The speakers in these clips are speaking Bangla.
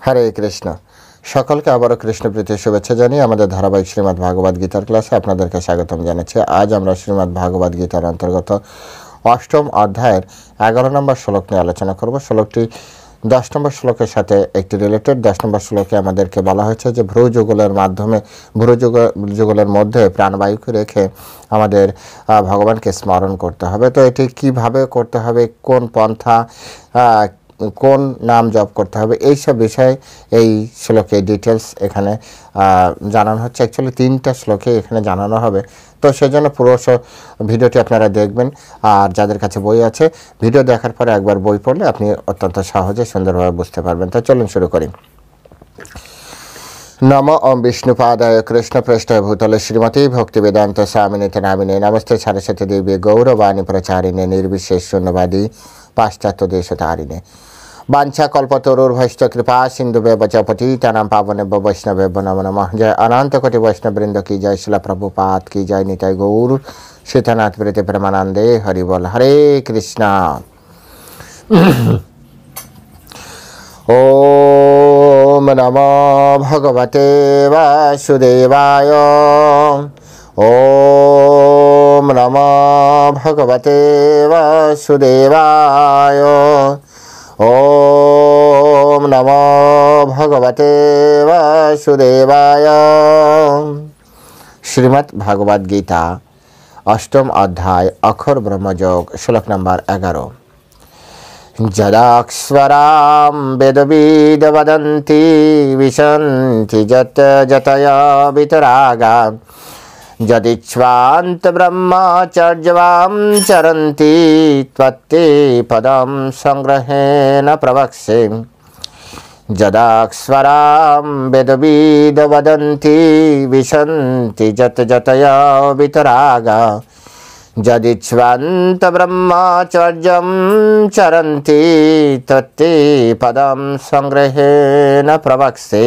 হরে কৃষ্ণ। সকলকে আবারও কৃষ্ণপ্রীতির শুভেচ্ছা জানিয়ে আমাদের ধারাবাহিক শ্রীমদ্ ভাগবত গীতার ক্লাসে আপনাদেরকে স্বাগতম জানাচ্ছি। আজ আমরা শ্রীমদ্ ভাগবত গীতার অন্তর্গত অষ্টম অধ্যায়ের 11 নম্বর শ্লোক নিয়ে আলোচনা করব। শ্লোকটি 10 নম্বর শ্লোকের সাথে একটি রিলেটেড। 10 নম্বর শ্লোকে আমাদেরকে বলা হয়েছে যে ভ্রুযুগলের মাধ্যমে ভ্রুযুগলের মধ্যে প্রাণবায়ুকে রেখে আমাদের ভগবানকে স্মরণ করতে হবে। তো এটি কিভাবে করতে হবে, কোন পন্থা, কোন নাম জপ করতে হবে, এইসব বিষয়ে এই শ্লোকে ডিটেলস এখানে জানানো হচ্ছে। অ্যাকচুয়ালি 3টা শ্লোকে এখানে জানানো হবে, তো সেজন্য পুরো ভিডিওটি আপনারা দেখবেন। আর যাদের কাছে বই আছে, ভিডিও দেখার পরে একবার বই পড়লে আপনি অত্যন্ত সহজে সুন্দরভাবে বুঝতে পারবেন। তো চলুন শুরু করি। নম ওম বিষ্ণুপাদায় কৃষ্ণপৃষ্ঠায় ভূতলে শ্রীমতী ভক্তিবেদান্ত স্বামিনীতে নামিনে নমস্তে সারস্বতী দেবী গৌরবাণী প্রচারিণে নির্বিশেষ শূন্যবাদী পাশ্চাত্য দেশতারিণে বাঞ্ছা কল্পতরুর্ভৈশ্চ কৃপা সিন্ধুভ্যেব চ পতিতানাং পাবনেভ্যো বৈষ্ণবেভ্যো নমো নমঃ। জয় অনন্ত কোটি বৈষ্ণববৃন্দ কি জয়, শিলা প্রভুপাদ কি জয়, নিতাই গৌর সীতানাথ প্রীতি প্রেমানন্দে হরি বল। হরে কৃষ্ণ। ওম নমো ভগবতে বাসুদেবায়। ওম নমো ভগবতে বাসুদেবায়। ওম নমো ভগবতে বাসুদেবায়। শ্রীমদ্ ভাগবত গীতা অষ্টম অধ্যায় অক্ষর ব্রহ্মযোগ, শ্লোক নম্বর 11। যদাক্ষরাম বেদবিদ বদন্তি বিশন্তি যত যতয়া বিতরাগা যদিচ্ছ্বান্ত ব্রহ্মচর্যবাম চরন্তি ত্বত্তে পদম সংগ্রহেণ প্রবক্ষ্যে। যদাক্ষরাম বেদবিদ বদন্তি বিশন্তি যত যতয়া বিতরাগা যদিচ্ছ্বান্ত ব্রহ্মচর্যম চরন্তি তত্তে পদম সংগ্রহেণ প্রবক্ষ্যে।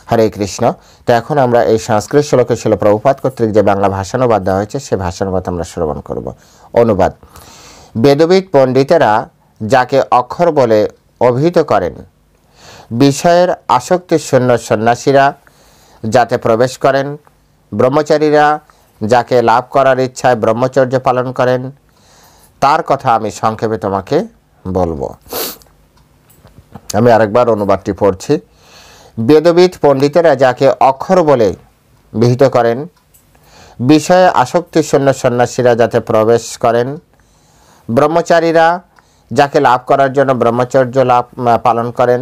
হরে কৃষ্ণ। তো এখন আমরা এই সংস্কৃত শ্লোকে ছিল প্রভুপাদ কর্তৃক যে বাংলা ভাষানুবাদ দেওয়া হয়েছে, সে ভাষানুবাদ আমরা শ্রবণ করব। অনুবাদ: বেদবিদ পণ্ডিতেরা যাকে অক্ষর বলে অভিহিত করেন, বিষয়ের আসক্তি শূন্য সন্ন্যাসীরা যাতে প্রবেশ করেন, ব্রহ্মচারীরা যাকে লাভ করার ইচ্ছায় ব্রহ্মচর্য পালন করেন, তার কথা আমি সংক্ষেপে তোমাকে বলবো। আমি আরেকবার অনুবাদটি পড়ছি। বেদবিদ পণ্ডিতেরা যাকে অক্ষর বলে বিহিত করেন, বিষয়ে আসক্তি শূন্য সন্ন্যাসীরা যাতে প্রবেশ করেন, ব্রহ্মচারীরা যাকে লাভ করার জন্য ব্রহ্মচর্য পালন করেন,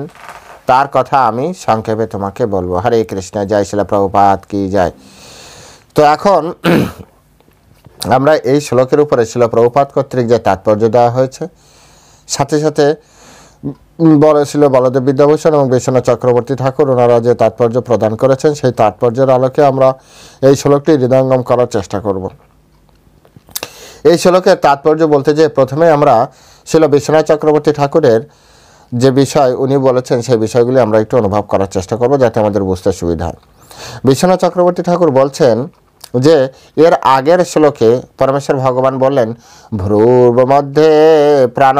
তার কথা আমি সংক্ষেপে তোমাকে বলবো। হরে কৃষ্ণ। জয় শিলা প্রভুপাদ কি জয়। তো এখন আমরা এই শ্লোকের উপরে শিলা প্রভুপাদ কর্তৃক যে তাৎপর্য দেওয়া হয়েছে, সাথে সাথে ছিল বলদেব বিদ্যাভূষণ এবং বিশ্বনাথ চক্রবর্তী ঠাকুর, ওনারা যে তাৎপর্য প্রদান করেছেন, সেই তাৎপর্যের আলোকে আমরা এই শ্লোকটি হৃদয়ঙ্গম করার চেষ্টা করব। এই শ্লোকের তাৎপর্য বলতে যে প্রথমে আমরা ছিল বিশ্বনাথ চক্রবর্তী ঠাকুরের যে বিষয় উনি বলেছেন, সেই বিষয়গুলি আমরা একটু অনুভব করার চেষ্টা করব, যাতে আমাদের বুঝতে সুবিধা হয়। বিশ্বনাথ চক্রবর্তী ঠাকুর বলছেন যে এর আগের শ্লোকে পরমেশ্বর ভগবান বললেন, ভ্রুব মধ্যে প্রাণ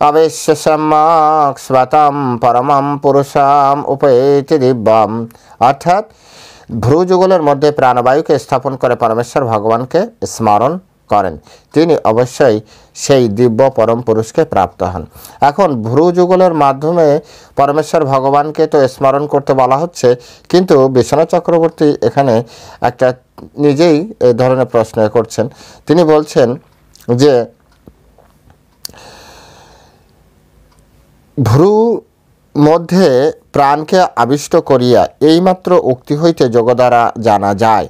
অবেশ্য সম্যক স্বতম পরমম পুরুষাম উপেতি দিব্যম। অর্থাৎ ভ্রুযুগলের মধ্যে প্রাণবায়ুকে স্থাপন করে পরমেশ্বর ভগবানকে স্মরণ করেন, তিনি অবশ্যই সেই দিব্য পরম পুরুষকে প্রাপ্ত হন। এখন ভ্রুযুগলের মাধ্যমে পরমেশ্বর ভগবানকে তো স্মরণ করতে বলা হচ্ছে, কিন্তু বিশ্বনাথ চক্রবর্তী এখানে একটা নিজেই এই ধরনের প্রশ্ন করছেন। তিনি বলছেন যে ভ্রু মধ্যে প্রাণকে আবিষ্ট করিয়া এইমাত্র উক্তি হইতে যোগ দ্বারা জানা যায়,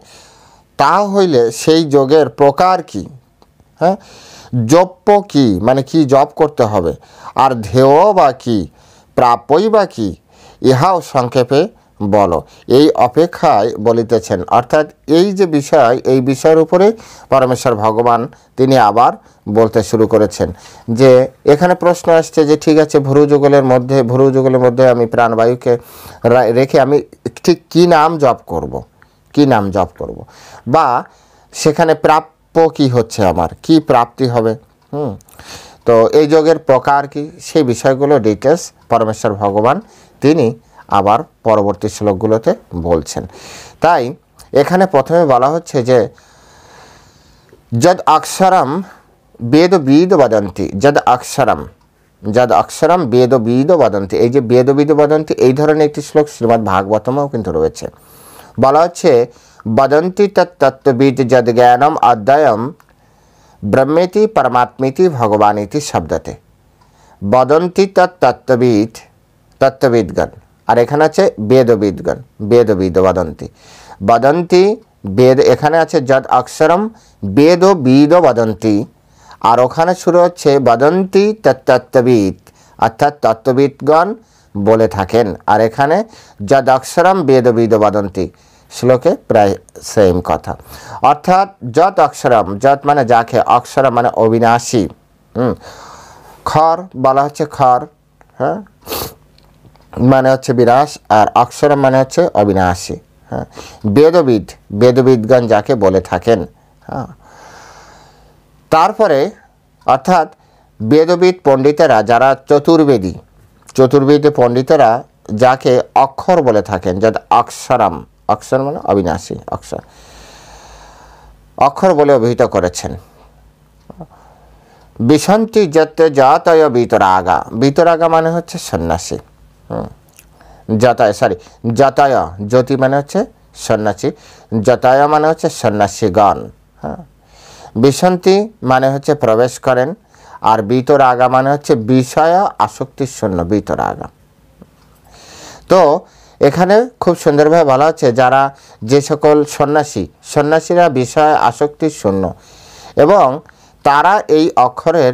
তা হইলে সেই যোগের প্রকার কি, হ্যাঁ, জপ্য কি, মানে কি জপ করতে হবে, আর ধেয় বা কি, প্রাপ্যই বা কি, ইহাও সংক্ষেপে বলো, এই অপেক্ষায় বলিতেছেন। অর্থাৎ এই যে বিষয়, এই বিষয়ের উপরে পরমেশ্বর ভগবান তিনি আবার বলতে শুরু করেছেন। যে এখানে প্রশ্ন আসছে যে ঠিক আছে, ভ্রুযুগলের মধ্যে আমি প্রাণবায়ুকে রেখে আমি ঠিক কী নাম জপ করব, কি নাম জপ করব, বা সেখানে প্রাপ্য কি হচ্ছে, আমার কি প্রাপ্তি হবে। তো এই যোগের প্রকার কি সেই বিষয়গুলো ডিটেলস পরমেশ্বর ভগবান তিনি আবার পরবর্তী শ্লোকগুলোতে বলছেন। তাই এখানে প্রথমে বলা হচ্ছে যে যদ অক্ষরম বেদবিদ বদন্তি, যদ অক্ষরম বেদবিদ বদন্তি, এই যে বেদবিদ বদন্তি এই ধরনের একটি শ্লোক শ্রীমদ্ ভাগবতমেও কিন্তু রয়েছে। বলা হচ্ছে বদন্তি তত্ত্ববিদ যদ জ্ঞানম অদ্বয়ম ব্রহ্মেতি পরমাত্মেতি ভগবানীতি শব্দতে, বদন্তি তত্ত্ববিদগণ, আর এখানে আছে বেদবিদগণ, বেদবিদ বদন্তি, বদন্তি বেদ, এখানে আছে যদ অক্ষরম বেদবিদ বদন্তি, আর ওখানে শুরু হচ্ছে বদন্তি তত্ত্ববিদ, অর্থাৎ তত্ত্ববিদগণ বলে থাকেন, আর এখানে যদ অক্ষরম বেদবিদ বদন্তি, শ্লোকে প্রায় সেম কথা। অর্থাৎ যত অক্ষরম, যত মানে যাকে, অক্ষরম মানে অবিনাশী, খর বলা হচ্ছে খর, হ্যাঁ মানে হচ্ছে বিনাশ, আর অক্ষরম মানে হচ্ছে অবিনাশী, হ্যাঁ বেদবিদগণ যাকে বলে থাকেন। হ্যাঁ তারপরে অর্থাৎ বেদবিদ পণ্ডিতেরা যারা চতুর্বেদী পণ্ডিতেরা যাকে অক্ষর বলে থাকেন, যদ অক্ষরম, অক্ষর মানে অবিনাশী, অক্ষর বলে অভিহিত করেছেন। বিশন্তি জাতয় বিতরাগা, বিতরাগা মানে হচ্ছে সন্ন্যাসী, জাতয়, জ্যোতি মানে হচ্ছে সন্ন্যাসী, জাতয় মানে হচ্ছে সন্ন্যাসীগণ। হ্যাঁ বিশন্তি মানে হচ্ছে প্রবেশ করেন, আর বিতরাগা মানে হচ্ছে বিষয় আসক্তি শূন্য, বিতরাগা। তো এখানে খুব সুন্দরভাবে বলা হচ্ছে যারা, যে সকল সন্ন্যাসীরা বিষয় আসক্তি শূন্য এবং তারা এই অক্ষরের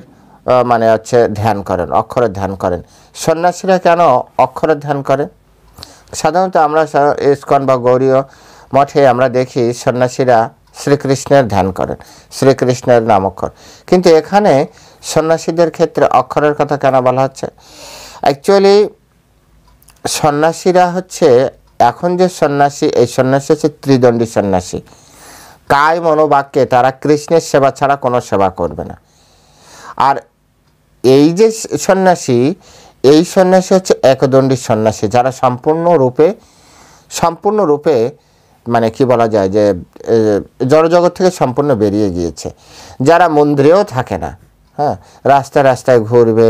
মানে হচ্ছে ধ্যান করেন, অক্ষরের ধ্যান করেন। সন্ন্যাসীরা কেন অক্ষরের ধ্যান করে? সাধারণত আমরা ইস্কন বা গৌরীয় মঠে আমরা দেখি সন্ন্যাসীরা শ্রীকৃষ্ণের ধ্যান করেন, শ্রীকৃষ্ণের নাম অক্ষর, কিন্তু এখানে সন্ন্যাসীদের ক্ষেত্রে অক্ষরের কথা কেন বলা হচ্ছে? অ্যাকচুয়ালি সন্ন্যাসীরা হচ্ছে, এখন যে সন্ন্যাসী, এই সন্ন্যাসী হচ্ছে ত্রিদণ্ডী সন্ন্যাসী, কায় মনোবাক্যে তারা কৃষ্ণের সেবা ছাড়া কোনো সেবা করবে না। আর এই যে সন্ন্যাসী, এই সন্ন্যাসী হচ্ছে একদণ্ডী সন্ন্যাসী, যারা সম্পূর্ণরূপে মানে কি বলা যায় যে জড়জগৎ থেকে সম্পূর্ণ বেরিয়ে গিয়েছে, যারা মন্দিরেও থাকে না, হ্যাঁ রাস্তায় ঘুরবে।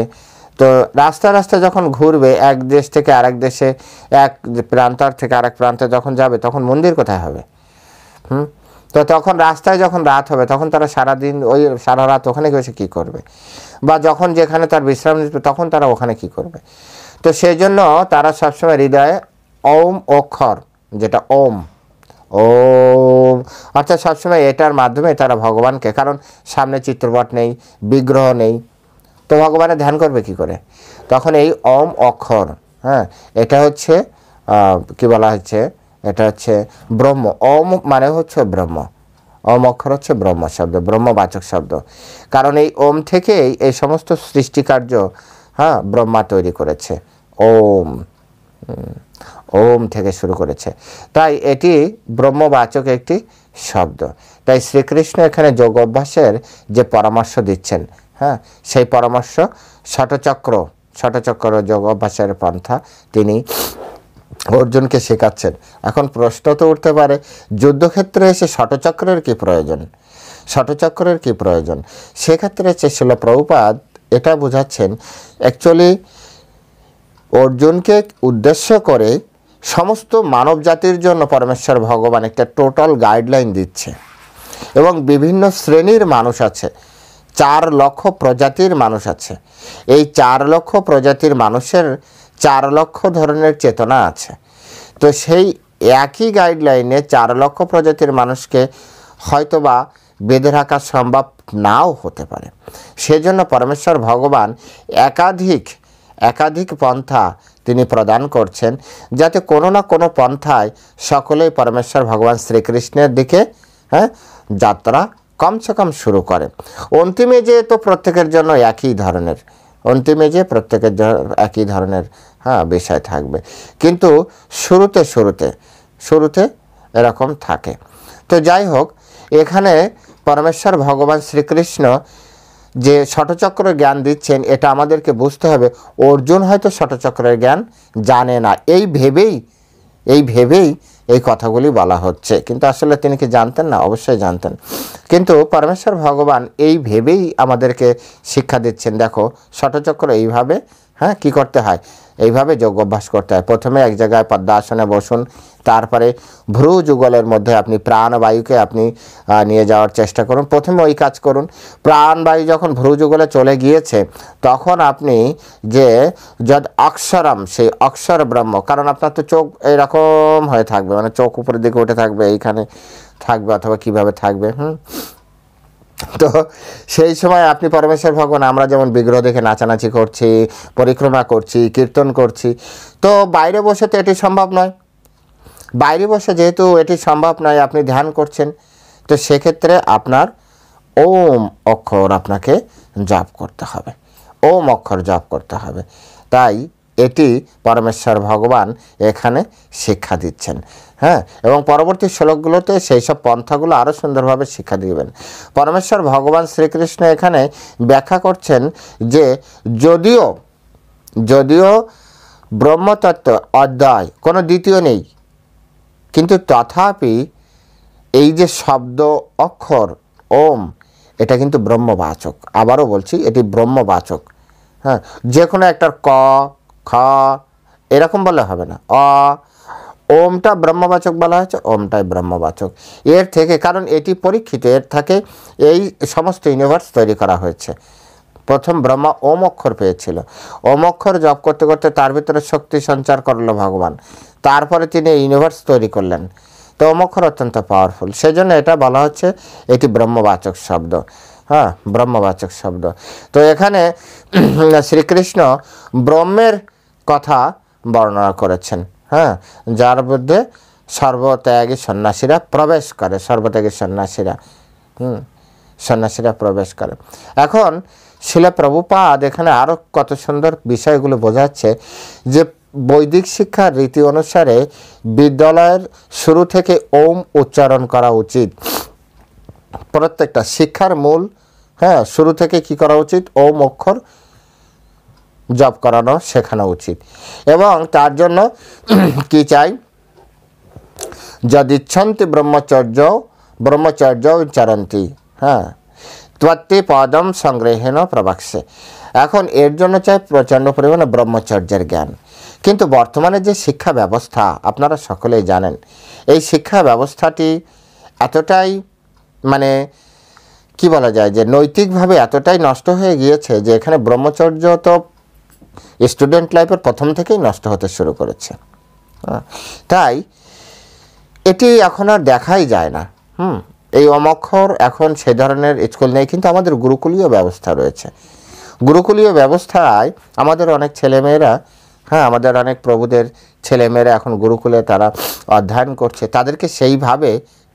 তো রাস্তায় যখন ঘুরবে, এক দেশ থেকে আরেক দেশে, এক প্রান্তর থেকে আরেক প্রান্তে যখন যাবে, তখন মন্দির কোথায় হবে? তো তখন রাস্তায় যখন রাত হবে, তখন তারা সারা রাত ওখানে বসে কী করবে? বা যখন যেখানে তার বিশ্রাম নিতে, তখন তারা ওখানে কি করবে? তো সেই জন্য তারা সবসময় হৃদয়ে ওম অক্ষর, যেটা ওম অর্থাৎ সবসময় এটার মাধ্যমে তারা ভগবানকে, কারণ সামনে চিত্রপট নেই, বিগ্রহ নেই, তো ভগবানের ধ্যান করবে কি করে? তখন এই ওম অক্ষর, হ্যাঁ এটা হচ্ছে কি বলা হচ্ছে, এটা হচ্ছে ব্রহ্ম। ওম মানে হচ্ছে ব্রহ্ম, ওম অক্ষর হচ্ছে ব্রহ্ম শব্দ, ব্রহ্মবাচক শব্দ, কারণ এই ওম থেকেই এই সমস্ত সৃষ্টিকার্য হ্যাঁ ব্রহ্মা তৈরি করেছে, ওম থেকে শুরু করেছে, তাই এটি ব্রহ্মবাচক একটি শব্দ। তাই শ্রীকৃষ্ণ এখানে যোগ অভ্যাসের যে পরামর্শ দিচ্ছেন, হ্যাঁ সেই পরামর্শ ষটচক্র যোগ অভ্যাসের পন্থা তিনি অর্জুনকে শেখাচ্ছেন। এখন প্রশ্ন তো উঠতে পারে, যুদ্ধক্ষেত্রে এসে ষটচক্রের কি প্রয়োজন? সেক্ষেত্রে শ্রীল প্রভুপাদ এটা বোঝাচ্ছেন, অ্যাকচুয়ালি অর্জুনকে উদ্দেশ্য করে সমস্ত মানব জাতির জন্য পরমেশ্বর ভগবান একটা টোটাল গাইডলাইন দিচ্ছে, এবং বিভিন্ন শ্রেণীর মানুষ আছে, 4 লক্ষ প্রজাতির মানুষ আছে। এই 4 লক্ষ প্রজাতির মানুষের 4 লক্ষ ধরনের চেতনা আছে। তো সেই একই গাইডলাইনে 4 লক্ষ প্রজাতির মানুষকে হয়তোবা বেঁধে রাখা সম্ভব নাও হতে পারে। সেজন্য পরমেশ্বর ভগবান একাধিক পন্থা তিনি প্রদান করছেন, যাতে কোনো না কোনো পন্থায় সকলেই পরমেশ্বর ভগবান শ্রীকৃষ্ণের দিকে যাত্রা কমসে কম শুরু করে। অন্তিমে যে তো প্রত্যেকের জন্য একই ধরনের বিষয় থাকবে, কিন্তু শুরুতে এরকম থাকে। তো যাই হোক, এখানে পরমেশ্বর ভগবান শ্রীকৃষ্ণ যে ষটচক্রের জ্ঞান দিচ্ছেন, এটা আমাদেরকে বুঝতে হবে অর্জুন হয়তো ষটচক্রের জ্ঞান জানে না, এই ভেবেই এই কথাগুলি বলা হচ্ছে। কিন্তু আসলে তিনি কি জানতেন না? অবশ্যই জানতেন। কিন্তু পরমেশ্বর ভগবান এই ভেবেই আমাদেরকে শিক্ষা দিচ্ছেন, দেখো ষটচক্র এইভাবে, হ্যাঁ, কি করতে হয়, এইভাবে যোগ অভ্যাস করতে হয়। প্রথমে এক জায়গায় পদ্মাসনে বসুন, তারপরে ভ্রু যুগলের মধ্যে আপনি প্রাণবায়ুকে আপনি নিয়ে যাওয়ার চেষ্টা করুন। প্রথমে ওই কাজ করুন। প্রাণবায়ু যখন ভ্রু যুগলে চলে গিয়েছে, তখন আপনি যে যদ অক্ষরম, সেই অক্ষর ব্রহ্ম, কারণ আপনার তো চোখ এরকম হয়ে থাকবে, মানে চোখ উপরের দিকে উঠে থাকবে, এইখানে থাকবে অথবা কিভাবে থাকবে, তো সেই সময় আপনি পরমেশ্বর ভগবান, আমরা যেমন বিগ্রহ দেখে নাচানাচি করছি, পরিক্রমা করছি, কীর্তন করছি, তো বাইরে বসে তো এটি সম্ভব নয়। বাইরে বসে যেহেতু এটি সম্ভব নয়, আপনি ধ্যান করছেন, তো সেক্ষেত্রে আপনার ওম অক্ষর আপনাকে জপ করতে হবে, ওম অক্ষর জপ করতে হবে। তাই এটি পরমেশ্বর ভগবান এখানে শিক্ষা দিচ্ছেন, হ্যাঁ, এবং পরবর্তী শ্লোকগুলোতে সেই সব পন্থাগুলো আরও সুন্দরভাবে শিক্ষা দিবেন। পরমেশ্বর ভগবান শ্রীকৃষ্ণ এখানে ব্যাখ্যা করছেন যে যদিও ব্রহ্মতত্ত্ব অধ্যায় কোনো দ্বিতীয় নেই, কিন্তু তথাপি এই যে শব্দ অক্ষর ওম, এটা কিন্তু ব্রহ্মবাচক। আবারও বলছি, এটি ব্রহ্মবাচক। হ্যাঁ, যে কোনো একটা ক, খ এরকম বলে হবে না, ওমটা ব্রহ্মবাচক বলা হয়েছে, ওমটাই ব্রহ্মবাচক। এর থেকে, কারণ এটি পরীক্ষিত, এর থেকে এই সমস্ত ইউনিভার্স তৈরি করা হয়েছে। প্রথম ব্রহ্মা ওম অক্ষর পেয়েছিল, ওম অক্ষর জপ করতে করতে তার ভিতরে শক্তি সঞ্চার করলো ভগবান, তারপরে তিনি ইউনিভার্স তৈরি করলেন। তো ওম অক্ষর অত্যন্ত পাওয়ারফুল, সেই জন্য এটা বলা হচ্ছে এটি ব্রহ্মবাচক শব্দ, হ্যাঁ, ব্রহ্মবাচক শব্দ। তো এখানে শ্রীকৃষ্ণ ব্রহ্মের কথা বর্ণনা করেছেন, হ্যাঁ, যার মধ্যে সর্বত্যাগী সন্ন্যাসীরা প্রবেশ করে, সর্বত্যাগী সন্ন্যাসীরা প্রবেশ করে। এখন শিলা প্রভুপাদ এখানে আরও কত সুন্দর বিষয়গুলো বোঝাচ্ছে যে বৈদিক শিক্ষার রীতি অনুসারে বিদ্যালয়ের শুরু থেকে ওম উচ্চারণ করা উচিত। প্রত্যেকটা শিক্ষার মূল, হ্যাঁ, শুরু থেকে কি করা উচিত, ওম অক্ষর জপ করানো শেখানো উচিত। এবং তার জন্য কি চাই, যদিচ্ছন্তি ব্রহ্মচর্য উচ্চারন্তি, হ্যাঁ, ত্বত্তি পদম সংগ্রহেণ প্রবাক্সে। এখন এর জন্য চাই প্রচণ্ড পরিমাণে ব্রহ্মচর্যের জ্ঞান। কিন্তু বর্তমানে যে শিক্ষা ব্যবস্থা আপনারা সকলেই জানেন, এই শিক্ষা ব্যবস্থাটি এতটাই, মানে কি বলা যায়, যে নৈতিকভাবে এতটাই নষ্ট হয়ে গিয়েছে যে এখানে ব্রহ্মচর্য তো স্টুডেন্ট লাইফের প্রথম থেকেই নষ্ট হতে শুরু করেছে। তাই এটি এখন আর দেখাই যায় না। এই অমক্ষর এখন সে ধরনের স্কুল নেই, কিন্তু আমাদের গুরুকুলীয় ব্যবস্থা রয়েছে। গুরুকুলীয় ব্যবস্থায় আমাদের অনেক ছেলেমেয়েরা, হ্যাঁ, আমাদের অনেক প্রভুদের ছেলেমেয়েরা এখন গুরুকুলে তারা অধ্যয়ন করছে, তাদেরকে সেইভাবে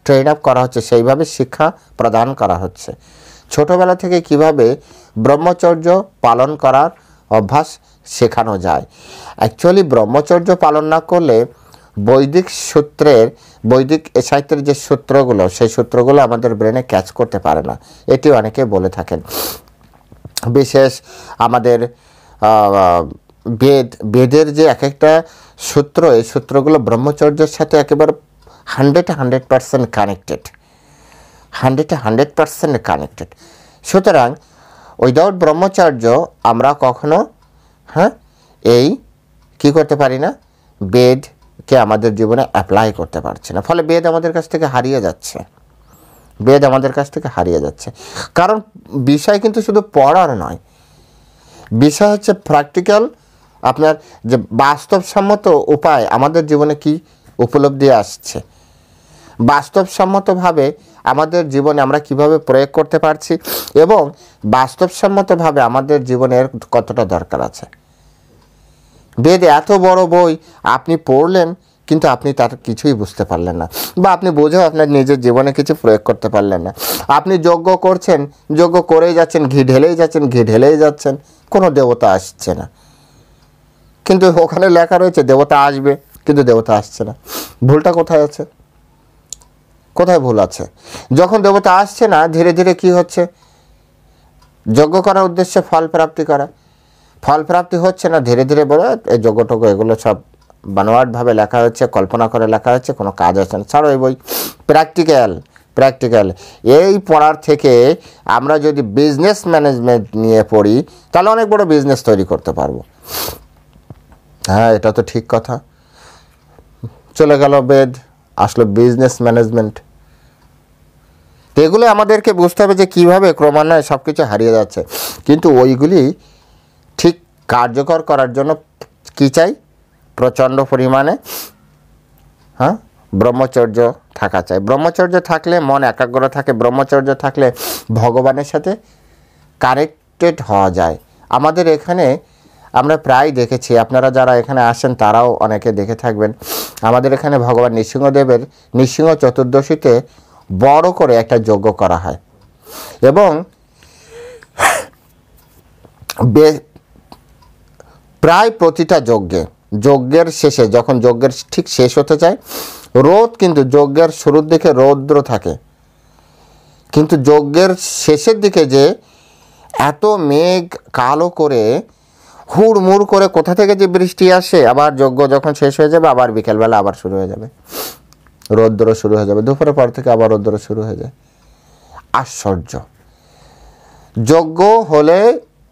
ট্রেন আপ করা হচ্ছে, সেইভাবে শিক্ষা প্রদান করা হচ্ছে। ছোটোবেলা থেকে কিভাবে ব্রহ্মচর্য পালন করার অভ্যাস শেখানো যায়। অ্যাকচুয়ালি ব্রহ্মচর্য পালন না করলে বৈদিক সাহিত্যের যে সূত্রগুলো, সেই সূত্রগুলো আমাদের ব্রেনে ক্যাচ করতে পারে না, এটি অনেকে বলে থাকেন। বিশেষ আমাদের বেদের যে এক একটা সূত্র, এই সূত্রগুলো ব্রহ্মচর্যের সাথে একেবারে 100% কানেক্টেড, 100% কানেক্টেড। সুতরাং উইদাউট ব্রহ্মচর্য আমরা কখনো, হ্যাঁ, এই কি করতে পারি না, বেদকে আমাদের জীবনে অ্যাপ্লাই করতে পারছি না। ফলে বেদ আমাদের কাছ থেকে হারিয়ে যাচ্ছে। কারণ বিষয় কিন্তু শুধু পড়ার নয়, বিষয় হচ্ছে প্র্যাকটিক্যাল, আপনার যে বাস্তবসম্মত উপায় আমাদের জীবনে কি উপলব্ধি আসছে, বাস্তবসম্মতভাবে আমাদের জীবনে আমরা কিভাবে প্রয়োগ করতে পারছি, এবং বাস্তবসম্মতভাবে আমাদের জীবনের কতটা দরকার আছে। বেদ এত বড় বই, আপনি পড়লেন কিন্তু আপনি তার কিছুই বুঝতে পারলেন না, বা আপনি বুঝেও আপনার নিজের জীবনে কিছু প্রয়োগ করতে পারলেন না। আপনি যজ্ঞ করছেন, যজ্ঞ করেই যাচ্ছেন, ঘি ঢেলেই যাচ্ছেন, কোনো দেবতা আসছে না। কিন্তু ওখানে লেখা রয়েছে দেবতা আসবে, কিন্তু দেবতা আসছে না। ভুলটা কোথায় আছে? কোথায় ভুল আছে? যখন দেবতা আসছে না, ধীরে ধীরে কি হচ্ছে, যজ্ঞ করার উদ্দেশ্যে ফল প্রাপ্তি করা, ফল প্রাপ্তি হচ্ছে না, ধীরে ধীরে বলে এই যজ্ঞটজ্ঞ এগুলো সব বানোয়াটভাবে লেখা হচ্ছে, কল্পনা করে লেখা হচ্ছে, কোনো কাজ হচ্ছে না। ছাড়ো এই বই, প্র্যাকটিক্যাল এই পড়ার থেকে আমরা যদি বিজনেস ম্যানেজমেন্ট নিয়ে পড়ি তাহলে অনেক বড় বিজনেস তৈরি করতে পারবো। হ্যাঁ, এটা তো ঠিক কথা। চলে গেল বেদ, আসলো বিজনেস ম্যানেজমেন্ট। তো এগুলো আমাদেরকে বুঝতে হবে যে কীভাবে ক্রমান্বয়ে সব কিছু হারিয়ে যাচ্ছে। কিন্তু ওইগুলি ঠিক কার্যকর করার জন্য কী চাই? প্রচণ্ড পরিমাণে ব্রহ্মচর্য থাকা চাই। ব্রহ্মচর্য থাকলে মন একাগ্র থাকে, ব্রহ্মচর্য থাকলে ভগবানের সাথে কানেক্টেড হওয়া যায়। আমাদের এখানে আমরা প্রায় দেখেছি, আপনারা যারা এখানে আসেন তারাও অনেকে দেখে থাকবেন, আমাদের এখানে ভগবান নৃসিংহদেবের নৃসিংহ চতুর্দশীতে বড় করে একটা যজ্ঞ করা হয় এবং প্রায় প্রতিটা যজ্ঞের শেষে, যখন যজ্ঞের ঠিক শেষ হতে যায়, রোদ কিন্তু যজ্ঞের শুরুর দিকে রৌদ্র থাকে, কিন্তু যজ্ঞের শেষের দিকে যে এত মেঘ কালো করে হুড়মুড় করে কোথা থেকে যে বৃষ্টি আসে, আবার যজ্ঞ যখন শেষ হয়ে যাবে আবার বিকেলবেলা আবার শুরু হয়ে যাবে, রৌদ্র শুরু হয়ে যাবে, দুপুরের পর থেকে আবার রৌদ্র শুরু হয়ে যায়। আশ্চর্য। যজ্ঞ হলে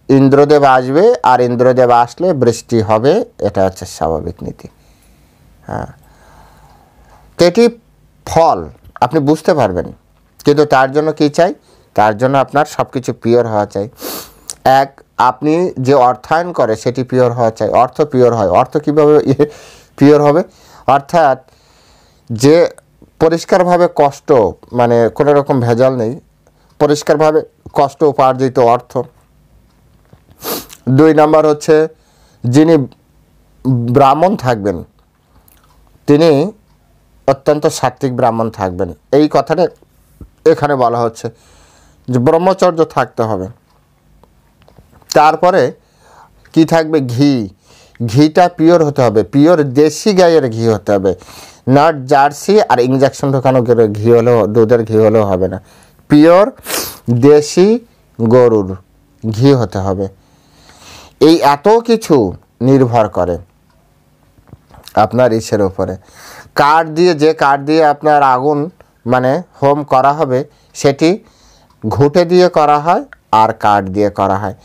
ইন্দ্রদেব আসবে, আর ইন্দ্রদেব আসলে বৃষ্টি হবে, এটা হচ্ছে স্বাভাবিক নীতি। হ্যাঁ, তো এটি ফল আপনি বুঝতে পারবেন, কিন্তু তার জন্য কি চাই? তার জন্য আপনার সব কিছু পিওর হওয়া চাই। আপনি যে অর্থায়ন করে সেটি পিওর হওয়া চাই, অর্থ পিওর হয়। অর্থ কীভাবে পিওর হবে? অর্থাৎ যে পরিষ্কারভাবে কষ্ট, মানে কোনো রকম ভেজাল নেই, পরিষ্কারভাবে কষ্ট উপার্জিত অর্থ। 2 নম্বর হচ্ছে যিনি ব্রাহ্মণ থাকবেন তিনি অত্যন্ত সাত্ত্বিক ব্রাহ্মণ থাকবেন। এই কথাটা এখানে বলা হচ্ছে যে ব্রহ্মচর্য থাকতে হবে। তারপরে কি থাকবে? ঘিটা পিওর হতে হবে, পিওর দেশি গাইয়ের ঘি হতে হবে, নট জার্সি আর ইঞ্জেকশন ঢোকানো ঘি হলেও, দুধের ঘি হলেও হবে না, পিওর দেশি গরুর ঘি হতে হবে। এই এত কিছু নির্ভর করে আপনার ইসের উপরে। যে কাঠ দিয়ে আপনার আগুন মানে হোম করা হবে সেটি ঘুঁটে দিয়ে করা হয় আর কাঠ দিয়ে করা হয়।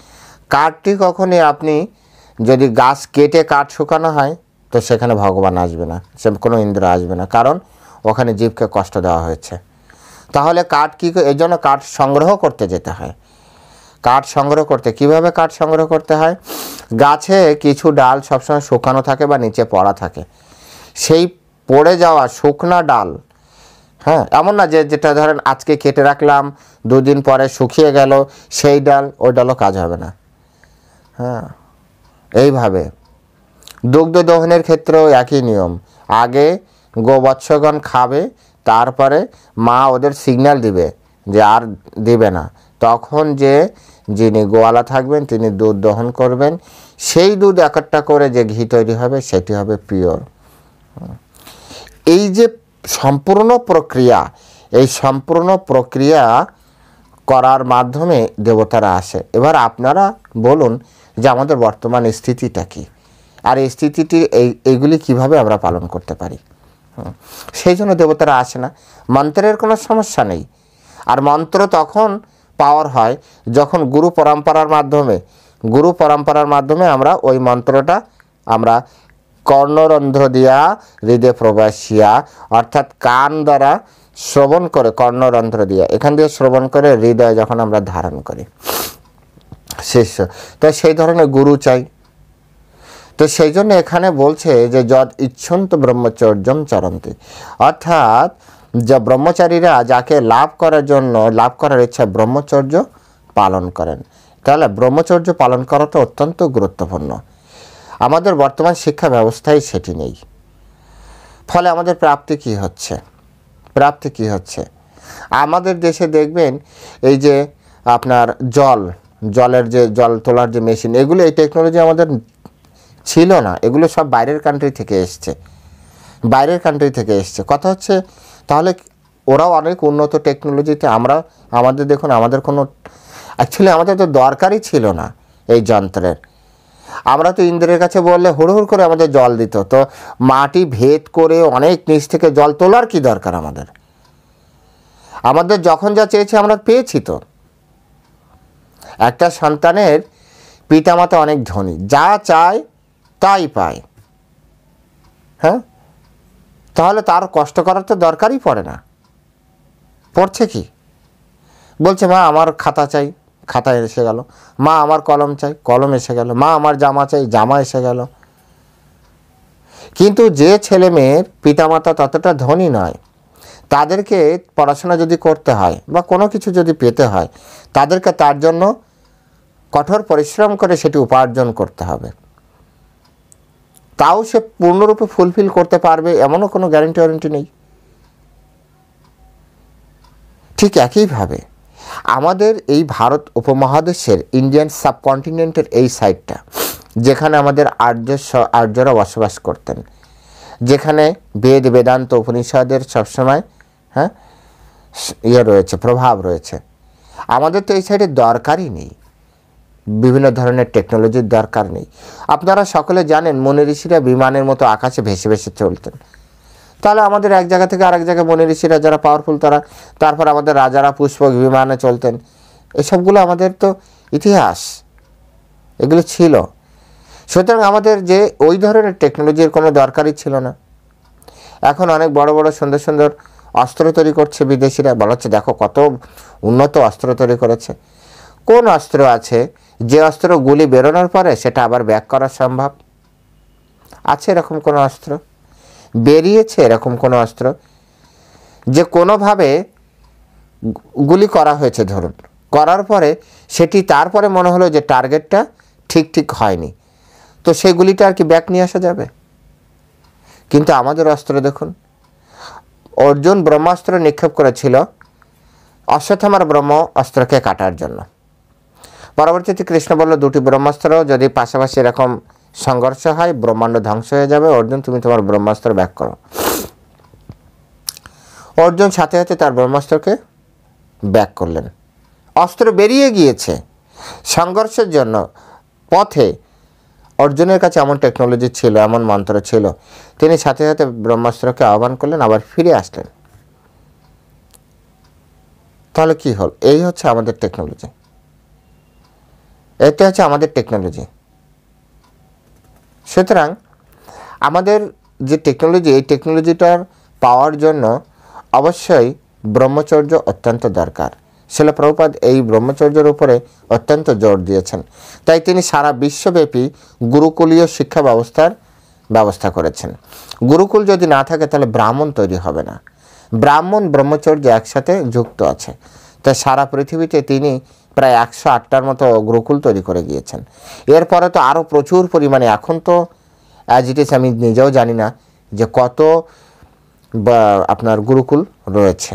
কাঠটি কখনই আপনি যদি গাছ কেটে কাঠ শুকানো হয় তো সেখানে ভগবান আসবে না, সে কোনো ইন্দ্র আসবে না, কারণ ওখানে জীবকে কষ্ট দেওয়া হয়েছে। তাহলে কাঠ এই জন্য কাঠ সংগ্রহ করতে যেতে হয়। কাঠ সংগ্রহ করতে কীভাবে কাঠ সংগ্রহ করতে হয়? গাছে কিছু ডাল সবসময় শুকানো থাকে বা নিচে পড়া থাকে, সেই পড়ে যাওয়া শুকনা ডাল, হ্যাঁ, এমন না যেটা ধরেন আজকে কেটে রাখলাম 2 দিন পরে শুকিয়ে গেল সেই ডাল, ওই ডালও কাজ হবে না। হ্যাঁ, এইভাবে দুগ্ধ দহনের ক্ষেত্রেও একই নিয়ম। আগে গোবৎসগণ খাবে, তারপরে মা ওদের সিগন্যাল দিবে যে আর দিবে না, তখন যিনি গোয়ালা থাকবেন তিনি দুধ দহন করবেন, সেই দুধ একটা করে যে ঘি তৈরি হবে সেটি হবে পিওর। এই যে সম্পূর্ণ প্রক্রিয়া, এই সম্পূর্ণ প্রক্রিয়া করার মাধ্যমে দেবতারা আসে। এবার আপনারা বলুন যে আমাদের বর্তমান স্থিতিটা কী, আর এই স্থিতিটি এইগুলি কিভাবে আমরা পালন করতে পারি। সেই জন্য দেবতারা আসে না। মন্ত্রের কোনো সমস্যা নেই, আর মন্ত্র তখন পাওয়ার হয় যখন গুরু পরম্পরার মাধ্যমে আমরা ওই মন্ত্রটা আমরা কর্ণরন্ধ্র দিয়া হৃদয়ে প্রবাসিয়া, অর্থাৎ কান দ্বারা শ্রবণ করে, কর্ণরন্ধ্র দিয়া এখান দিয়ে শ্রবণ করে হৃদয়ে যখন আমরা ধারণ করি শিষ্য, তো সেই ধরনের গুরু চাই। তো সেই জন্য এখানে বলছে যে যদ ইচ্ছন্ত ব্রহ্মচর্যম চরন্তি, অর্থাৎ যা ব্রহ্মচারীরা যাকে লাভ করার ইচ্ছা ব্রহ্মচর্য পালন করেন। তাহলে ব্রহ্মচর্য পালন করাটা অত্যন্ত গুরুত্বপূর্ণ। আমাদের বর্তমান শিক্ষা ব্যবস্থায় সেটি নেই। ফলে আমাদের প্রাপ্তি কি হচ্ছে? আমাদের দেশে দেখবেন এই যে আপনার জলের যে জল তোলার যে মেশিন, এগুলো এই টেকনোলজি আমাদের ছিল না, এগুলো সব বাইরের কান্ট্রি থেকে এসছে। কথা হচ্ছে তাহলে ওরাও অনেক উন্নত টেকনোলজিতে, আমাদের দেখুন আমাদের কোনো অ্যাকচুয়ালি আমাদের তো দরকারই ছিল না এই যন্ত্রের। আমরা তো ইন্দ্রের কাছে বললে হুড়হুড় করে আমাদের জল দিত, তো মাটি ভেদ করে অনেক নিচ থেকে জল তোলার কি দরকার আমাদের? আমাদের যখন যা চেয়েছি আমরা পেয়েছি। তো একটা সন্তানের পিতামাতা অনেক ধনী, যা চায় তাই পায়। হ্যাঁ, তাহলে তার কষ্ট করার তো দরকারই পড়ে না। পড়ছে কি? বলছে মা আমার খাতা চাই, খাতা এসে গেল। মা আমার কলম চাই, কলম এসে গেল। মা আমার জামা চাই, জামা এসে গেল। কিন্তু যে ছেলে মেয়ের পিতামাতা ততটা ধনী নয়, তাদেরকে পড়াশোনা যদি করতে হয় বা কোনো কিছু যদি পেতে হয়, তাদেরকে তার জন্য কঠোর পরিশ্রম করে সেটি উপার্জন করতে হবে। তাও সে পূর্ণরূপে ফুলফিল করতে পারবে এমনও কোনো গ্যারান্টি ওয়ারেন্টি নেই। ঠিক একইভাবে আমাদের এই ভারত উপমহাদেশের ইন্ডিয়ান সাবকন্টিনেন্টের এই সাইডটা, যেখানে আমাদের আর্যরা বসবাস করতেন, যেখানে বেদ বেদান্ত উপনিষদের সবসময় রয়েছে, প্রভাব রয়েছে, আমাদের তো এই সাইডে দরকারই নেই, বিভিন্ন ধরনের টেকনোলজির দরকার নেই। আপনারা সকলে জানেন মুনি ঋষিরা বিমানের মতো আকাশে ভেসে ভেসে চলতেন। তাহলে আমাদের এক জায়গা থেকে আরেক জায়গায় মুনি ঋষিরা যারা পাওয়ারফুল তারপর আমাদের রাজারা পুষ্পক বিমানে চলতেন। এসবগুলো আমাদের তো ইতিহাস, এগুলো ছিল। সুতরাং আমাদের যে ওই ধরনের টেকনোলজির কোনো দরকারই ছিল না। এখন অনেক বড় বড় সুন্দর সুন্দর অস্ত্র তৈরি করছে বিদেশিরা, বলা হচ্ছে দেখো কত উন্নত অস্ত্র তৈরি করেছে। কোন অস্ত্র আছে যে অস্ত্র গুলি বেরোনোর পরে সেটা আবার ব্যাক করা সম্ভব? আছে এরকম কোনো অস্ত্র? বেরিয়েছে এরকম কোনো অস্ত্র যে কোনোভাবে গুলি করা হয়েছে, ধরুন করার পরে সেটি তারপরে মনে হলো যে টার্গেটটা ঠিক হয়নি, তো সেই গুলিটা আর কি ব্যাক নিয়ে আসা যাবে? কিন্তু আমাদের অস্ত্র দেখুন, অর্জুন ব্রহ্মাস্ত্র নিক্ষেপ করেছিল অশ্বত্থামার ব্রহ্ম অস্ত্রকে কাটার জন্য। পরবর্তীতে কৃষ্ণ বলল দুটি ব্রহ্মাস্ত্র যদি পাশাপাশি এরকম সংঘর্ষ হয় ব্রহ্মাণ্ড ধ্বংস হয়ে যাবে, অর্জুন তুমি তোমার ব্রহ্মাস্ত্র ব্যাক করো। অর্জুন সাথে সাথে তার ব্রহ্মাস্ত্রকে ব্যাক করলেন। অস্ত্র বেরিয়ে গিয়েছে, সংঘর্ষের জন্য পথে অর্জুনের কাছে এমন টেকনোলজি ছিল, এমন মন্ত্র ছিল, তিনি সাথে সাথে ব্রহ্মাস্ত্রকে আহ্বান করলেন, আবার ফিরে আসলেন। তাহলে কি হল? এই হচ্ছে আমাদের টেকনোলজি, এটা হচ্ছে আমাদের টেকনোলজি। সুতরাং আমাদের যে টেকনোলজি, এই টেকনোলজিটার পাওয়ার জন্য অবশ্যই ব্রহ্মচর্য অত্যন্ত দরকার। শিলা প্রভুপাদ এই ব্রহ্মচর্যের উপরে অত্যন্ত জোর দিয়েছেন। তাই তিনি সারা বিশ্বব্যাপী গুরুকুলীয় শিক্ষা ব্যবস্থা করেছেন। গুরুকুল যদি না থাকে তাহলে ব্রাহ্মণ তৈরি হবে না। ব্রাহ্মণ ব্রহ্মচর্য একসাথে যুক্ত আছে। তাই সারা পৃথিবীতে তিনি প্রায় 108টার মতো গুরুকুল তৈরি করে গিয়েছেন। এরপরে তো আরও প্রচুর পরিমাণে, এখন তো অ্যাজ ইট ইজ আমি নিজেও জানি না যে কত আপনার গুরুকুল রয়েছে।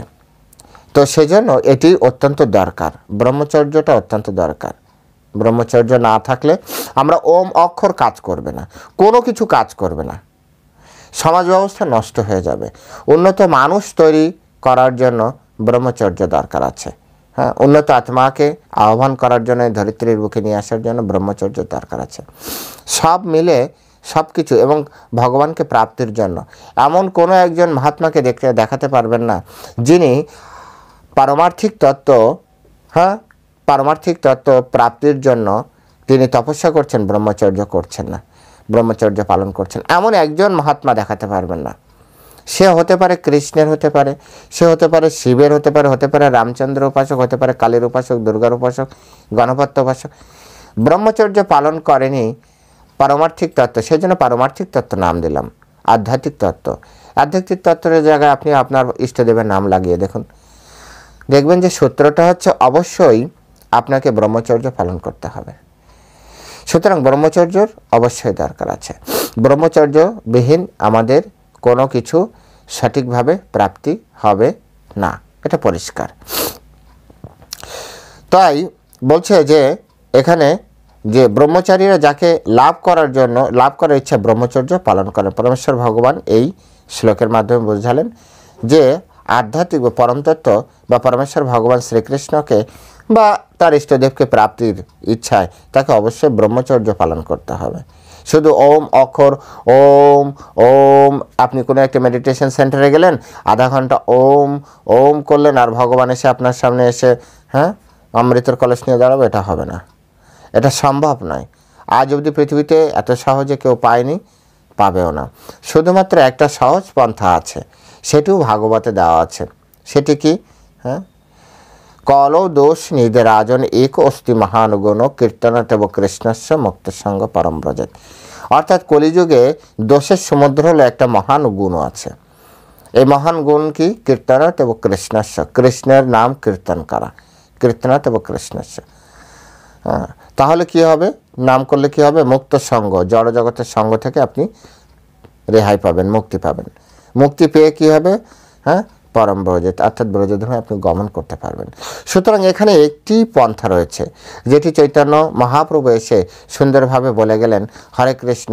তো সেজন্য এটি অত্যন্ত দরকার, ব্রহ্মচর্যটা অত্যন্ত দরকার। ব্রহ্মচর্য না থাকলে আমরা ওম অক্ষর কাজ করবে না, কোনো কিছু কাজ করবে না, সমাজ ব্যবস্থা নষ্ট হয়ে যাবে। উন্নত মানুষ তৈরি করার জন্য ব্রহ্মচর্য দরকার আছে। হ্যাঁ, উন্নত আত্মাকে আহ্বান করার জন্য, ধরিত্রীর বুকে নিয়ে আসার জন্য ব্রহ্মচর্য দরকার আছে। সব মিলে সব কিছু, এবং ভগবানকে প্রাপ্তির জন্য এমন কোনো একজন মহাত্মাকে দেখাতে পারবেন না যিনি পারমার্থিক তত্ত্ব প্রাপ্তির জন্য তিনি তপস্যা করছেন, ব্রহ্মচর্য করছেন না, ব্রহ্মচর্য পালন করছেন, এমন একজন মহাত্মা দেখাতে পারবেন না। সে হতে পারে কৃষ্ণের, হতে পারে সে হতে পারে শিবের, হতে পারে রামচন্দ্র উপাসক, হতে পারে কালীর উপাসক, দুর্গার উপাসক, গণপত্য উপাসক, ব্রহ্মচর্য পালন করেনি পারমার্থিক তত্ত্ব, সেই জন্য পারমার্থিক তত্ত্ব নাম দিলাম। আধ্যাত্মিক তত্ত্বের জায়গায় আপনি আপনার ইষ্টদেবের নাম লাগিয়ে দেখুন, দেখবেন যে সূত্রটা হচ্ছে অবশ্যই আপনাকে ব্রহ্মচর্য পালন করতে হবে। সুতরাং ব্রহ্মচর্যর অবশ্যই দরকার আছে। ব্রহ্মচর্যবিহীন আমাদের কোনো কিছু সঠিকভাবে প্রাপ্তি হবে না, এটা পরিষ্কার। তাই বলছে যে এখানে যে ব্রহ্মচারীরা যাকে লাভ করার ইচ্ছা ব্রহ্মচর্য পালন করেন। পরমেশ্বর ভগবান এই শ্লোকের মাধ্যমে বোঝালেন যে আধ্যাত্মিক বা পরমতত্ত্ব বা পরমেশ্বর ভগবান শ্রীকৃষ্ণকে বা তার ইষ্টদেবকে প্রাপ্তির ইচ্ছায় তাকে অবশ্যই ব্রহ্মচর্য পালন করতে হবে। শুধু ওম অক্ষর ওম ওম, আপনি কোনো একটা মেডিটেশন সেন্টারে গেলেন, আধা ঘন্টা ওম ওম করলেন আর ভগবান এসে আপনার সামনে এসে অমৃতের কলস নিয়ে দাঁড়াবে, এটা হবে না, এটা সম্ভব নয়। আজ অবধি পৃথিবীতে এত সহজে কেউ পায়নি, পাবেও না। শুধুমাত্র একটা সহজ পন্থা আছে, সেটিও ভাগবতে দেওয়া আছে। সেটি কি? কলো দোষ নিদেরাজন এক অস্তি মহানুগুণ কীর্তনতেব কৃষ্ণস্য মুক্ত সঙ্গ পরম ব্রজেত। অর্থাৎ কলিযুগে দোষের সমুদ্র হলো একটা মহান গুণ আছে। এই মহান গুণ কি? কীর্তনতেব কৃষ্ণস্য, কৃষ্ণের নাম কীর্তন করা, কীর্তনতেব কৃষ্ণস্য। তাহলে কি হবে? নাম করলে কি হবে? মুক্ত সঙ্গ, জড় জগতের সঙ্গ থেকে আপনি রেহাই পাবেন, মুক্তি পাবেন। মুক্তি পেয়ে কি হবে? পরম ব্রজেত, অর্থাৎ ব্রজধামে আপনি গমন করতে পারবেন। সুতরাং এখানে একটি পন্থা রয়েছে, যেটি চৈতন্য মহাপ্রভু এসে সুন্দরভাবে বলে গেলেন, হরে কৃষ্ণ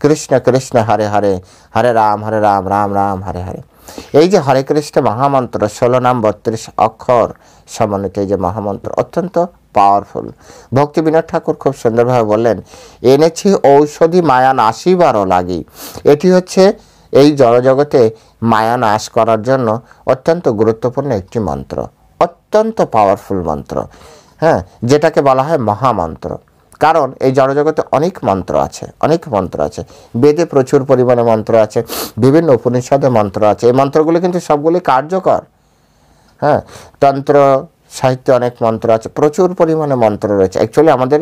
কৃষ্ণ কৃষ্ণ হরে হরে, হরে রাম রাম রাম হরে হরে। এই যে হরে কৃষ্ণ মহামন্ত্র 16 নাম 32 অক্ষর সমন্বিত এই যে মহামন্ত্র অত্যন্ত পাওয়ারফুল। ভক্তি বিনোদ ঠাকুর খুব সুন্দরভাবে বললেন, এনেছি ঔষধি মায়া নাশিবারও লাগি। এটি হচ্ছে এই জড়জগতে মায়া নাশ করার জন্য অত্যন্ত গুরুত্বপূর্ণ একটি মন্ত্র, অত্যন্ত পাওয়ারফুল মন্ত্র, যেটাকে বলা হয় মহামন্ত্র। কারণ এই জড়জগতে অনেক মন্ত্র আছে, অনেক মন্ত্র আছে, বেদে প্রচুর পরিমাণে মন্ত্র আছে, বিভিন্ন উপনিষদে মন্ত্র আছে। এই মন্ত্রগুলো কিন্তু সবগুলি কার্যকর। তন্ত্র সাহিত্যে অনেক মন্ত্র আছে, প্রচুর পরিমাণে মন্ত্র রয়েছে। অ্যাকচুয়ালি আমাদের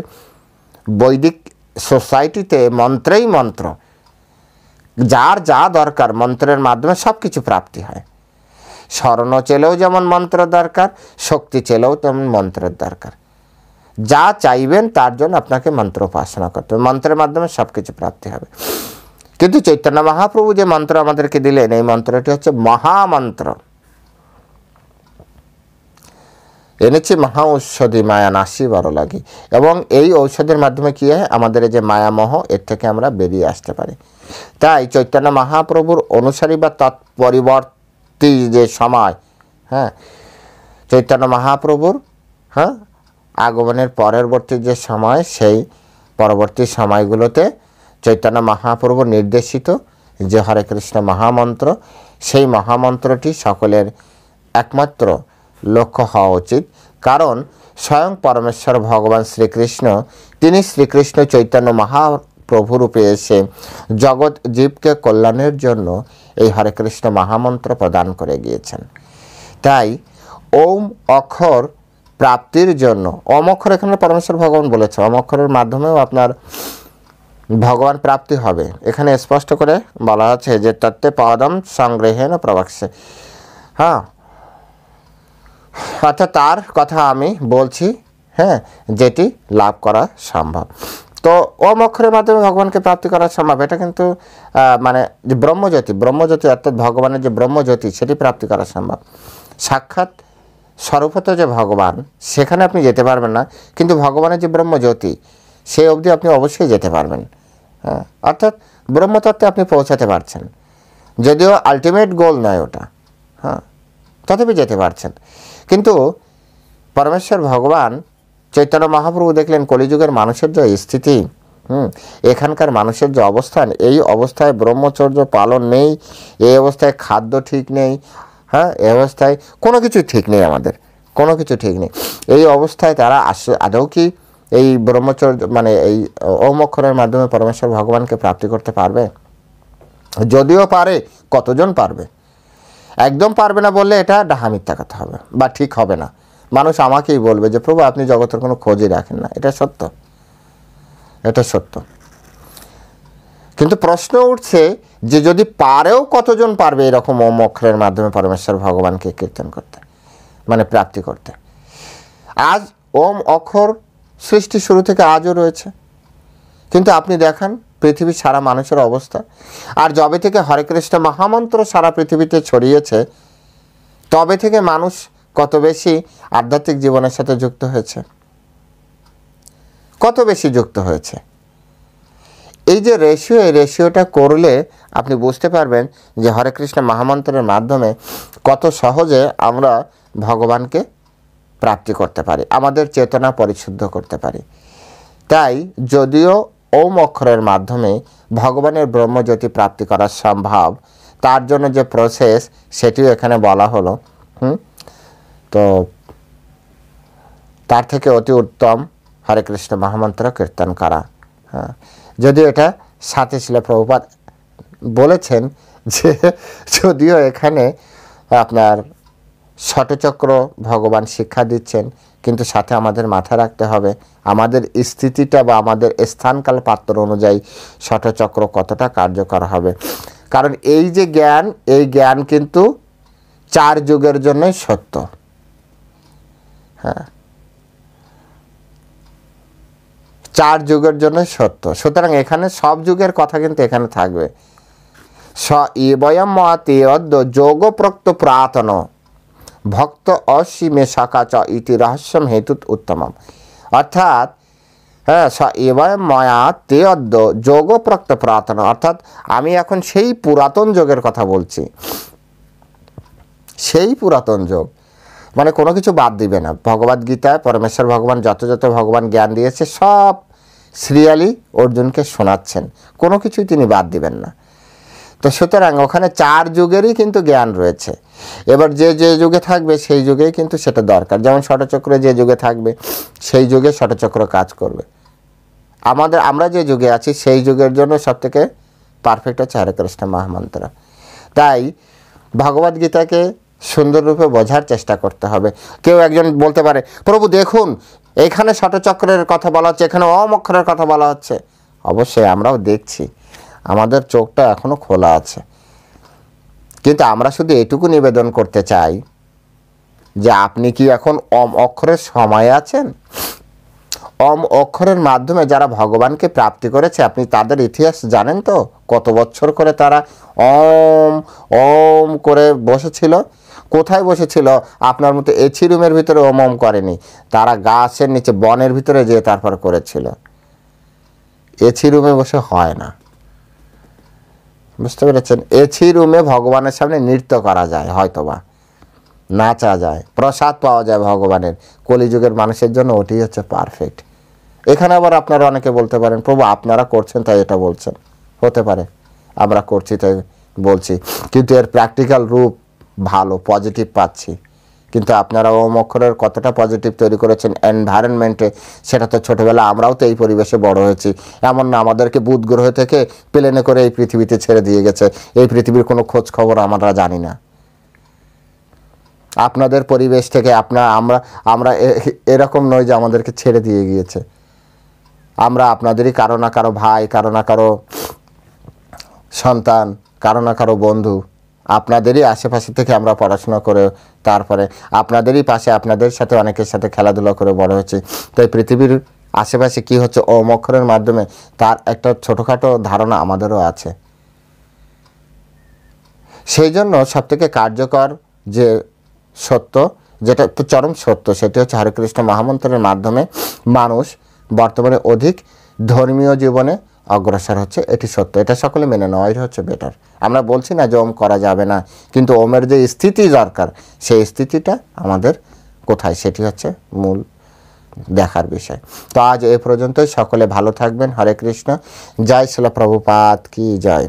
বৈদিক সোসাইটিতে মন্ত্রেই মন্ত্র, যার যা দরকার মন্ত্রের মাধ্যমে সব কিছু প্রাপ্তি হয়। স্মরণ চেলেও যেমন মন্ত্র দরকার, শক্তি চেলেও তেমন মন্ত্রের দরকার। যা চাইবেন তার জন্য আপনাকে মন্ত্র উপাসনা করতে হবে, মন্ত্রের মাধ্যমে সব কিছু প্রাপ্তি হবে। কিন্তু চৈতন্য মহাপ্রভু যে মন্ত্র আমাদেরকে দিলেন, এই মন্ত্রটি হচ্ছে মহামন্ত্র। এনেছি মহা ঔষধি মায়া নাশিবারও লাগি। এবং এই ঔষধের মাধ্যমে কি হয়? আমাদের এই যে মায়ামোহ, এর থেকে আমরা বেরিয়ে আসতে পারি। তাই চৈতন্য মহাপ্রভুর অনুসারী বা তৎপরিবর্তী যে সময়, চৈতন্য মহাপ্রভুর আগমনের পরবর্তী যে সময়, সেই পরবর্তী সময়গুলোতে চৈতন্য মহাপ্রভু নির্দেশিত যে হরে কৃষ্ণ মহামন্ত্র, সেই মহামন্ত্রটি সকলের একমাত্র লক্ষ্য হওয়া উচিত। কারণ স্বয়ং পরমেশ্বর ভগবান শ্রীকৃষ্ণ, তিনি শ্রীকৃষ্ণ চৈতন্য মহাপ্রভুরূপে এসে জগৎ জীবকে কল্যাণের জন্য এই হরে কৃষ্ণ মহামন্ত্র প্রদান করে গিয়েছেন। তাই ওম অক্ষর প্রাপ্তির জন্য, ওম অক্ষর এখানে পরমেশ্বর ভগবান বলেছে, ওম অক্ষরের মাধ্যমেও আপনার ভগবান প্রাপ্তি হবে। এখানে স্পষ্ট করে বলা আছে যে তত্ত্বে পদম সংগ্রহেণ প্রবক্ষ্যে। অর্থাৎ তার কথা আমি বলছি, যেটি লাভ করা সম্ভব। তো ওম অক্ষরের মাধ্যমে ভগবানকে প্রাপ্তি করা সম্ভব। এটা কিন্তু মানে যে ব্রহ্মজ্যোতি অর্থাৎ ভগবানের যে ব্রহ্মজ্যোতি, সেটি প্রাপ্তি করা সম্ভব। সাক্ষাৎ স্বরূপত যে ভগবান, সেখানে আপনি যেতে পারবেন না, কিন্তু ভগবানের যে ব্রহ্মজ্যোতি, সেই অবধি আপনি অবশ্যই যেতে পারবেন। অর্থাৎ ব্রহ্মতত্ত্বে আপনি পৌঁছাতে পারছেন, যদিও আলটিমেট গোল নয় ওটা, তথাপি যেতে পারছেন। কিন্তু পরমেশ্বর ভগবান চৈতন্য মহাপ্রভু দেখলেন কলিযুগের মানুষের যে স্থিতি, এখানকার মানুষের যে অবস্থান, এই অবস্থায় ব্রহ্মচর্য পালন নেই, এই অবস্থায় খাদ্য ঠিক নেই, এই অবস্থায় কোনো কিছু ঠিক নেই, আমাদের কোনো কিছু ঠিক নেই। এই অবস্থায় তারা আদৌ কি এই ব্রহ্মচর্য মানে এই ওম অক্ষরের মাধ্যমে পরমেশ্বর ভগবানকে প্রাপ্তি করতে পারবে? যদিও পারে, কতজন পারবে? একদম পারবে না বললে এটা ডাহা মিথ্যা কথা হবে বা ঠিক হবে না। মানুষ আমাকেই বলবে যে প্রভু আপনি জগতের কোনো খোঁজই রাখেন না। এটা সত্য, এটা সত্য। কিন্তু প্রশ্ন উঠছে যে যদি পারেও কতজন পারবে এরকম ওম অক্ষরের মাধ্যমে পরমেশ্বর ভগবানকে কীর্তন করতে, মানে প্রাপ্তি করতে? আজ ওম অক্ষর সৃষ্টি শুরু থেকে আজও রয়েছে, কিন্তু আপনি দেখান পৃথিবীর সারা মানুষের অবস্থা। আর যবে থেকে হরে কৃষ্ণ মহামন্ত্র সারা পৃথিবীতে ছড়িয়েছে, তবে থেকে মানুষ কত বেশি আধ্যাত্মিক জীবনের সাথে যুক্ত হয়েছে, কত বেশি যুক্ত হয়েছে। এই যে রেশিও, এই রেশিওটা করলে আপনি বুঝতে পারবেন যে হরে কৃষ্ণ মহামন্ত্রের মাধ্যমে কত সহজে আমরা ভগবানকে প্রাপ্তি করতে পারি, আমাদের চেতনা পরিশুদ্ধ করতে পারি। তাই যদিও ওম অক্ষরের মাধ্যমে ভগবানের ব্রহ্মজ্যোতি প্রাপ্তি করা সম্ভব, তার জন্য যে প্রসেস সেটিও এখানে বলা হলো। তো তার থেকে অতি উত্তম হরে কৃষ্ণ মহামন্ত্র কীর্তন করা। হ্যাঁ, যদিও এটা সাথে শিলা প্রভুপাদ বলেছেন যে যদিও এখানে আপনার ষটচক্র ভগবান শিক্ষা দিচ্ছেন, কিন্তু সাথে আমাদের মাথায় রাখতে হবে আমাদের স্থিতিটা বা আমাদের স্থানকাল পাত্র অনুযায়ী ষটচক্র কতটা কার্যকর হবে। কারণ এই যে জ্ঞান, এই জ্ঞান কিন্তু 4 যুগের জন্যই সত্য। হ্যাঁ, 4 যুগের জন্যই সত্য। সুতরাং এখানে সব যুগের কথা কিন্তু এখানে থাকবে। স ইবয়ম মতে অদ্য যোগ প্রক্ত পুরাতন ভক্ত অসীমে সকাচ ইতি রহস্যম হেতু উত্তমম। অর্থাৎ হ্যাঁ, স ইবয়ম ময়া তে অদ্য যোগ প্রক্ত পুরাতন, অর্থাৎ আমি এখন সেই পুরাতন যোগের কথা বলছি। সেই পুরাতন যোগ মানে কোনো কিছু বাদ দিবে না। ভগবদ্গীতায় পরমেশ্বর ভগবান যত যত ভগবান জ্ঞান দিয়েছে সব সিরিয়ালি অর্জুনকে শোনাচ্ছেন, কোনো কিছুই তিনি বাদ দিবেন না। তো সুতরাং ওখানে 4 যুগেরই কিন্তু জ্ঞান রয়েছে। এবার যে যে যুগে থাকবে সেই যুগেই কিন্তু সেটা দরকার। যেমন ষটচক্র যে যুগে থাকবে সেই যুগে ষটচক্র কাজ করবে। আমরা যে যুগে আছি সেই যুগের জন্য সবথেকে পারফেক্ট হচ্ছে হরে কৃষ্ণ মহামন্ত্র। তাই ভগবদ্গীতাকে সুন্দররূপে বোঝার চেষ্টা করতে হবে। কেউ একজন বলতে পারে, প্রভু দেখুন এইখানে ষটচক্রের কথা বলা হচ্ছে, এখানে ওম অক্ষরের কথা বলা হচ্ছে। অবশ্যই আমরাও দেখছি, আমাদের চোখটা এখনো খোলা আছে, কিন্তু আমরা শুধু এটুকু নিবেদন করতে চাই যে আপনি কি এখন ওম অক্ষরের সময়ে আছেন? ওম অক্ষরের মাধ্যমে যারা ভগবানকে প্রাপ্তি করেছে আপনি তাদের ইতিহাস জানেন তো? কত বছর করে তারা ওম ওম করে বসেছিল। কোথায় বসেছিল? আপনার মতো এসি রুমের ভিতরে ওম ওম করেনি, তারা গাছের নিচে বনের ভিতরে যেয়ে তারপর করেছিল। এসি রুমে বসে হয় না, বুঝতে পেরেছেন? এসি রুমে ভগবানের সামনে নৃত্য করা যায়, হয়তোবা নাচা যায়, প্রসাদ পাওয়া যায় ভগবানের। কলিযুগের মানুষের জন্য ওটি হচ্ছে পারফেক্ট। এখানে আবার আপনারা অনেকে বলতে পারেন, প্রভু আপনারা করছেন তাই এটা বলছেন। হতে পারে আমরা করছি তাই বলছি, কিন্তু এর প্র্যাকটিক্যাল রূপ ভালো, পজিটিভ পাচ্ছি। কিন্তু আপনারা ওম অক্ষরের কতটা পজিটিভ তৈরি করেছেন এনভায়রনমেন্টে, সেটা তো ছোটোবেলা আমরাও তো এই পরিবেশে বড় হয়েছি। এমন না আমাদেরকে বুধ গ্রহ থেকে প্লেনে করে এই পৃথিবীতে ছেড়ে দিয়ে গেছে, এই পৃথিবীর কোনো খোঁজ খবর আমরা জানি না। আপনাদের পরিবেশ থেকে আমরা এরকম নয় যে আমাদেরকে ছেড়ে দিয়ে গিয়েছে। আমরা আপনাদেরই কারো না কারো ভাই, কারো না কারো সন্তান, কারো না কারো বন্ধু। আপনাদেরই আশেপাশে থেকে আমরা পড়াশোনা করে তারপরে আপনাদেরই পাশে আপনাদের সাথে অনেকের সাথে খেলাধুলা করে বড় হয়েছি। তাই পৃথিবীর আশেপাশে কি হচ্ছে ওম অক্ষরের মাধ্যমে তার একটা ছোটোখাটো ধারণা আমাদেরও আছে। সেই জন্য সবথেকে কার্যকর যে সত্য, যেটা তো চরম সত্য, সেটি হচ্ছে হরে কৃষ্ণ মহামন্ত্রের মাধ্যমে মানুষ বর্তমানে অধিক ধর্মীয় জীবনে অগ্রসর হচ্ছে। এটি সত্য, এটা সকলে মেনে নেওয়াই হচ্ছে বেটার। আমরা বলছি না যে ওম করা যাবে না, কিন্তু ওমের যে স্থিতি দরকার সেই স্থিতিটা আমাদের কোথায় সেটি হচ্ছে মূল দেখার বিষয়। তো আজ এ পর্যন্তই। সকলে ভালো থাকবেন। হরে কৃষ্ণ। জয় শ্রীল প্রভুপাদ কি জয়।